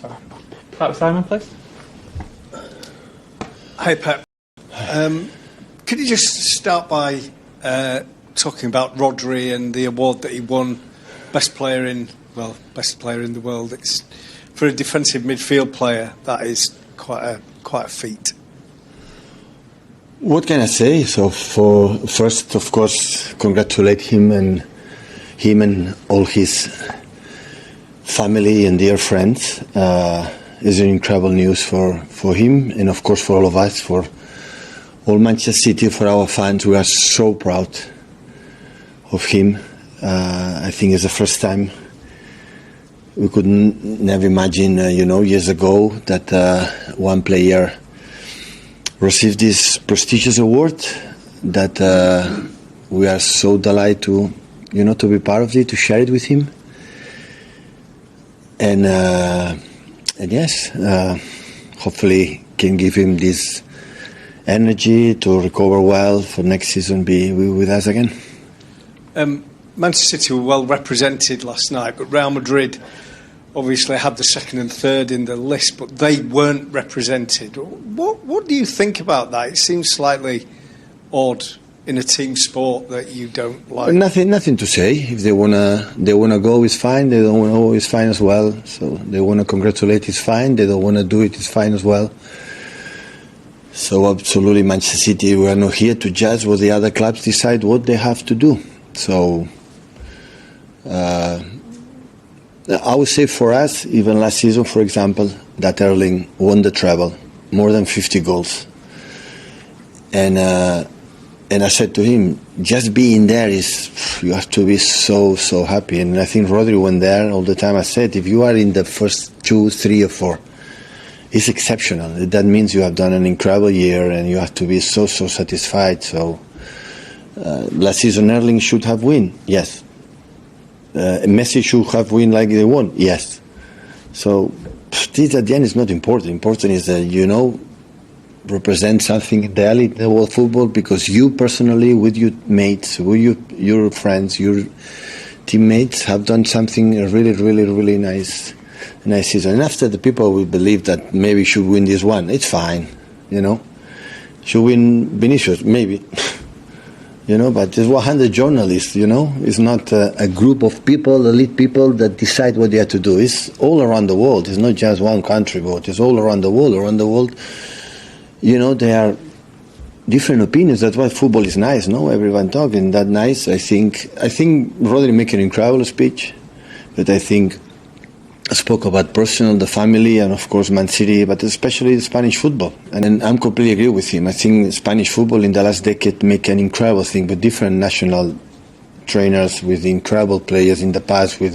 Start with Simon, please. Hi, Pep. Could you just start by talking about Rodri and the award that he won, best player in the world? It's for a defensive midfield player. That is quite a feat. What can I say? So, first, of course, congratulate him and all his family and dear friends. It's an incredible news for him and, of course, for all of us, for all Manchester City, for our fans. We are so proud of him. I think it's the first time we could never imagine, years ago that one player received this prestigious award. That we are so delighted to be part of it, to share it with him, and yes, hopefully can give him this energy to recover well for next season, be with us again. Manchester City were well represented last night, but Real Madrid obviously had the second and third in the list, but they weren't represented. What do you think about that? It seems slightly odd in a team sport that you don't like. Nothing to say. If they wanna go, it's fine. They don't wanna go, it's fine as well. So they wanna congratulate, it's fine. They don't wanna do it, it's fine as well. So absolutely, Manchester City, we are not here to judge what the other clubs decide what they have to do. So I would say for us, even last season, for example, that Erling won the treble, more than 50 goals. And I said to him, just being there you have to be so happy. And I think Rodri went there all the time. I said, if you are in the first 2, 3 or 4, it's exceptional. That means you have done an incredible year and you have to be so satisfied. So last season Erling should have won, yes. Messi should have won like they won, yes. So this at the end is not important. Important is that represent something in the elite world football, because you personally, with your mates, with your friends, your teammates, have done something really nice season. And after, the people will believe that maybe should win this one. It's fine, Should win Vinicius, maybe. But there's 100 journalists, It's not a group of people, elite people, that decide what they have to do. It's all around the world. It's not just one country, but it's all around the world. Around the world, there are different opinions. That's why football is nice, no? Everyone talking that nice. I think Rodri made an incredible speech, but I think I spoke about personal, the family, and of course Man City, but especially the Spanish football. And I'm completely agree with him. I think Spanish football in the last decade make an incredible thing with different national trainers, with incredible players in the past, with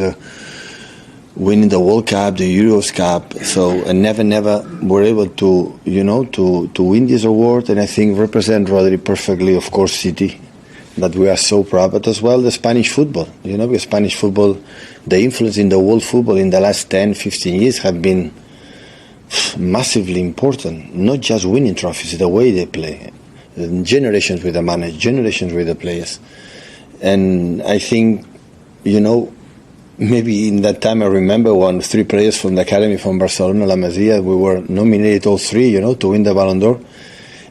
winning the World Cup, the Euros Cup. So and never were able to to win this award. And I think represent Rodri perfectly. Of course, City, that we are so proud, but as well the Spanish football. Because Spanish football, the influence in the world football in the last 10, 15 years have been massively important. Not just winning trophies, the way they play. Generations with the manager, generations with the players. And I think, maybe in that time I remember 3 players from the academy from Barcelona, La Masia, we were nominated all 3, to win the Ballon d'Or.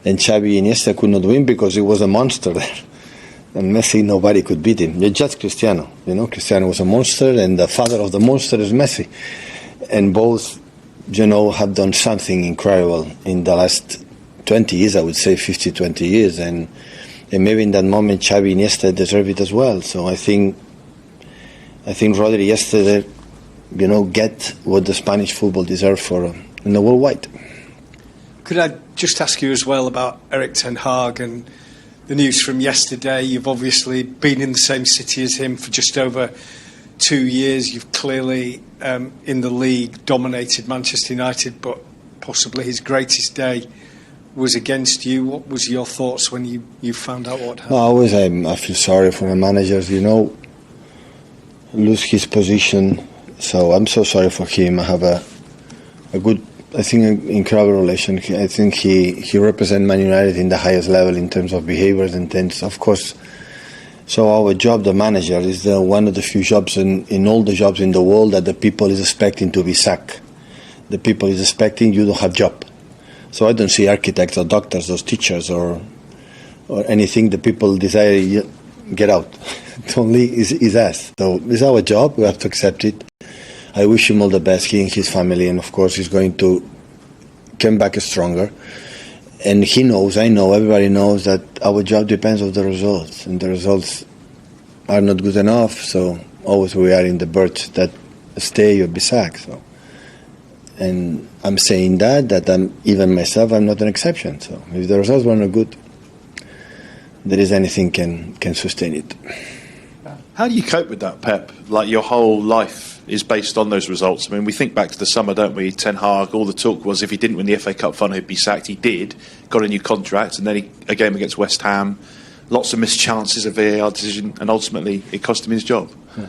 And Xavi and Iniesta could not win because he was a monster there. And Messi, nobody could beat him. Just Cristiano. Cristiano was a monster, and the father of the monster is Messi. And both, have done something incredible in the last 20 years, I would say 20 years. And maybe in that moment, Xavi and Iniesta deserve it as well. So I think Rodri yesterday, get what the Spanish football deserves in the worldwide. Could I just ask you as well about Erik ten Hag and the news from yesterday? You've obviously been in the same city as him for just over 2 years. You've clearly, in the league, dominated Manchester United, but possibly his greatest day was against you. What was your thoughts when you found out what happened? Always, I feel sorry for my managers, lose his position. So I'm so sorry for him. I have a good, I think, an incredible relation. I think he represents Man United in the highest level in terms of behaviors and things. Of course, so our job, the manager, is one of the few jobs in all the jobs in the world that the people is expecting to be sacked. the people is expecting, you don't have job. So I don't see architects or doctors or teachers or anything. The people decide, get out. It only is us. So it's our job. We have to accept it. I wish him all the best, he and his family, and of course he's going to come back stronger. And he knows, I know, everybody knows that our job depends on the results, and the results are not good enough. So always we are in the birds that stay or be sacked. So, and I'm saying that even myself, I'm not an exception. So if the results were not good, there is anything can sustain it. How do you cope with that, Pep? Like, your whole life is based on those results. I mean, we think back to the summer, don't we? Ten Hag, all the talk was if he didn't win the FA Cup final, he'd be sacked. He did, got a new contract, and then a game against West Ham, lots of missed chances, a VAR decision, and ultimately it cost him his job. Yeah.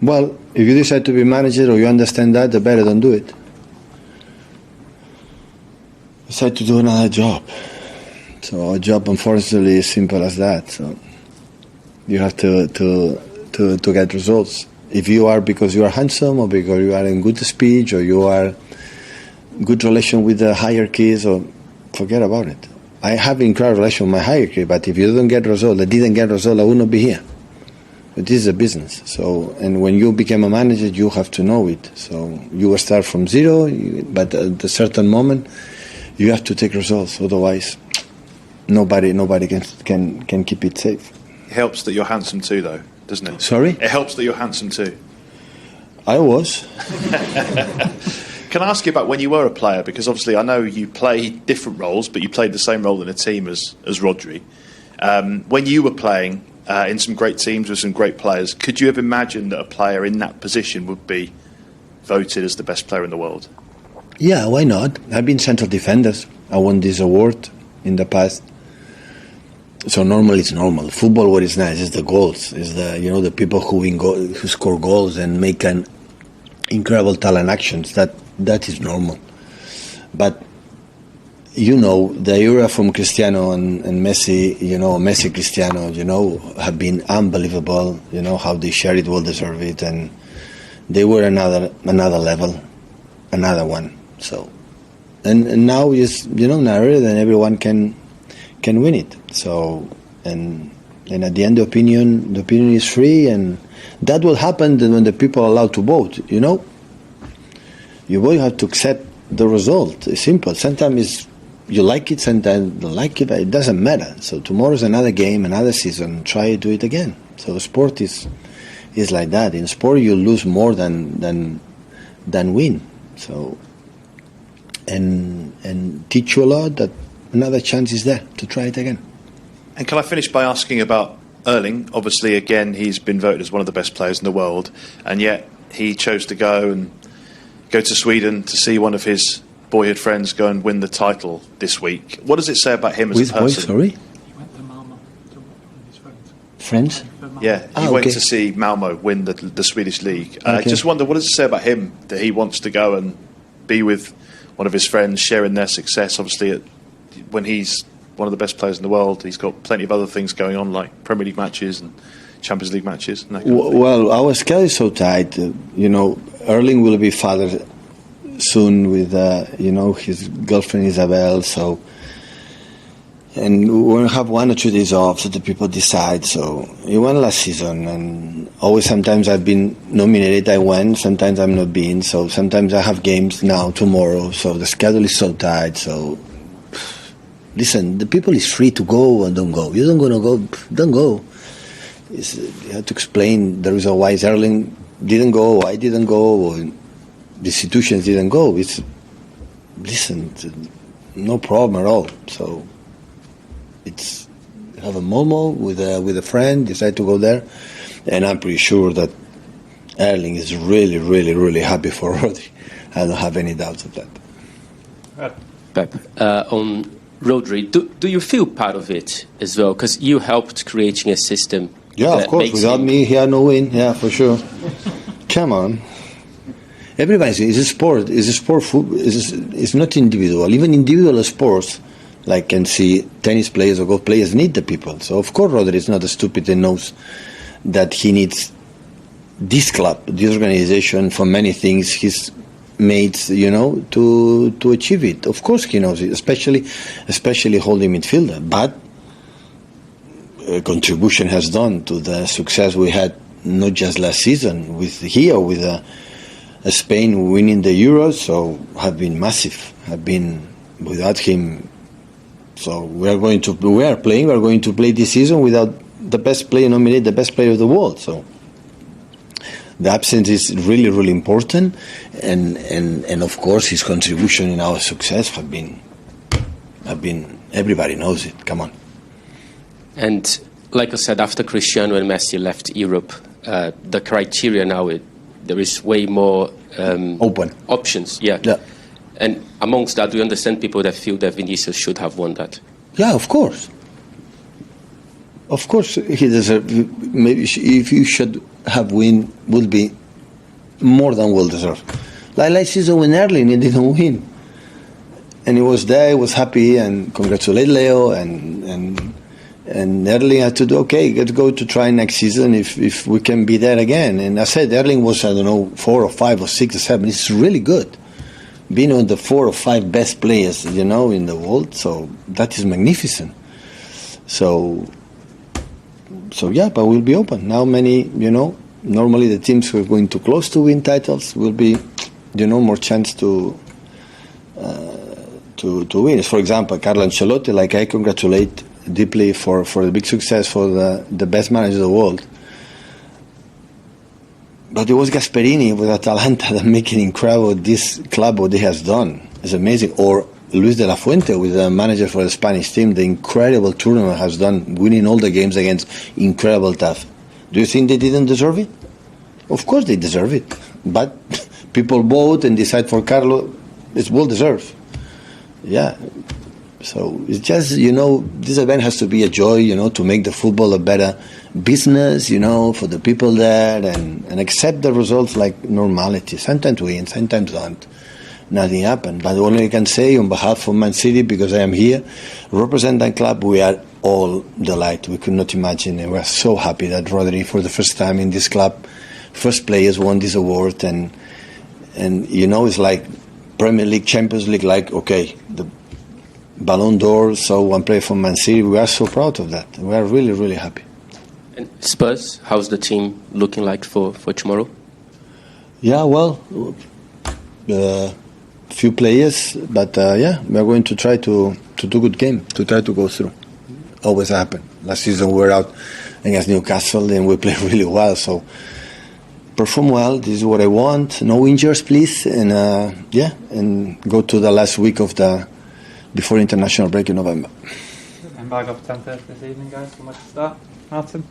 Well, if you decide to be manager or you understand that, the better don't do it. Decide to do another job. So our job, unfortunately, is simple as that. So you have to get results. If you are because you are handsome, or because you are in good speech, or you are good relation with the hierarchies, or forget about it. I have incredible relation with my hierarchy, but if you don't get result, I didn't get result, I would not be here. But this is a business. So, and when you become a manager, you have to know it. So you will start from zero, but at a certain moment, you have to take results. Otherwise, nobody can keep it safe. It helps that you're handsome too, though, doesn't it? Sorry? It helps that you're handsome too. I was. Can I ask you about when you were a player? Because obviously I know you played different roles, but you played the same role in a team as Rodri. When you were playing in some great teams with some great players, could you have imagined that a player in that position would be voted as the best player in the world? Yeah, why not? I've been central defenders. I won this award in the past. So normally it's normal. Football, what is nice is the goals, is the people who score goals and make an incredible talent actions. That is normal. But the era from Cristiano and Messi, Messi, Cristiano, have been unbelievable. How they share it, well deserve it, and they were another level, another one. So, and now is narrower than everyone can win it. So, and at the end, the opinion is free, and that will happen when the people are allowed to vote. You both have to accept the result. It's simple. Sometimes you like it, sometimes you don't like it, but it doesn't matter. So tomorrow's another game, another season. Try to do it again. So sport is like that. In sport, you lose more than win. So and teach you a lot that another chance is there to try it again. And can I finish by asking about Erling? Obviously, again, he's been voted as one of the best players in the world, and yet he chose to go to Sweden to see one of his boyhood friends go and win the title this week. What does it say about him as a person? Which boy, sorry? He went to Malmo to with his friends. Friends? Yeah, he went to see Malmo win the Swedish league. I just wonder, what does it say about him that he wants to go and be with one of his friends, sharing their success? Obviously, when he's one of the best players in the world, he's got plenty of other things going on, like Premier League matches and Champions League matches. And that kind of thing. Well, our schedule is so tight. Erling will be father soon with his girlfriend Isabel. So, and we'll have 1 or 2 days off, so the people decide. So he won last season, and always sometimes I've been nominated, I win. Sometimes I'm not being. So sometimes I have games now, tomorrow. So the schedule is so tight. So listen, the people is free to go and don't go. You don't want to go, don't go. You have to explain the reason why Erling didn't go, I didn't go, or the institutions didn't go. Listen, no problem at all. So have a Momo with a friend, decide to go there, and I'm pretty sure that Erling is really, really, really happy for Rodri. I don't have any doubts of that. Pep, on Rodri, do you feel part of it as well? Because you helped creating a system. Yeah, of course. Without me, he had no win. Yeah, for sure. Come on. Everybody, it's a sport. It's a sport. It's not individual. Even individual sports, like can see tennis players or golf players, need the people. So of course, Rodri is not a stupid and knows that he needs this club, this organization for many things. He's mates, to achieve it. Of course he knows it, especially holding midfielder. But contribution has done to the success we had, not just last season with Spain winning the Euros, so have been massive. Have been without him. So we are going to play this season without the best player, nominated the best player of the world. So the absence is really, really important, and of course his contribution in our success have been. Everybody knows it. Come on. And like I said, after Cristiano and Messi left Europe, the criteria now there is way more open options. Yeah. And amongst that, we understand people that feel that Vinicius should have won that. Yeah, of course. Of course, he deserves. Maybe if you should have win, would be more than well deserved. Like last season when Erling, he didn't win, and he was there, he was happy, and congratulate Leo, and Erling had to do okay. Let's go to try next season if we can be there again. And I said Erling was 4 or 5 or 6 or 7. It's really good. Being on the 4 or 5 best players, in the world, so that is magnificent. So yeah, but we'll be open. Now normally the teams who are going too close to win titles will be, more chance to win. For example, Carlo Ancelotti, like I congratulate deeply for the big success, for the best manager of the world. But it was Gasperini with Atalanta that making incredible this club what he has done. It's amazing. Or Luis de la Fuente with the manager for the Spanish team, the incredible tournament has done, winning all the games against incredible tough. Do you think they didn't deserve it? Of course they deserve it. But people vote and decide for Carlo. It's well deserved. Yeah. So it's just, this event has to be a joy, to make the football a better business, for the people there, and accept the results like normality. Sometimes win, sometimes don't. Nothing happened. But only I can say on behalf of Man City, because I am here, represent that club, we are all delighted. We could not imagine, and we are so happy that Rodri, for the first time in this club, first players won this award, and it's like Premier League, Champions League, like, okay, the Ballon d'Or, so one player from Man City. We are so proud of that. We are really, really happy. And Spurs, how's the team looking like for tomorrow? Yeah, well, few players, but we are going to try to do good game, to try to go through. Always happen. Last season we were out against Newcastle and we played really well, so perform well. This is what I want. No injuries, please, and and go to the last week of before international break in November. And back up 10:30 this evening, guys. So much for that. Martin?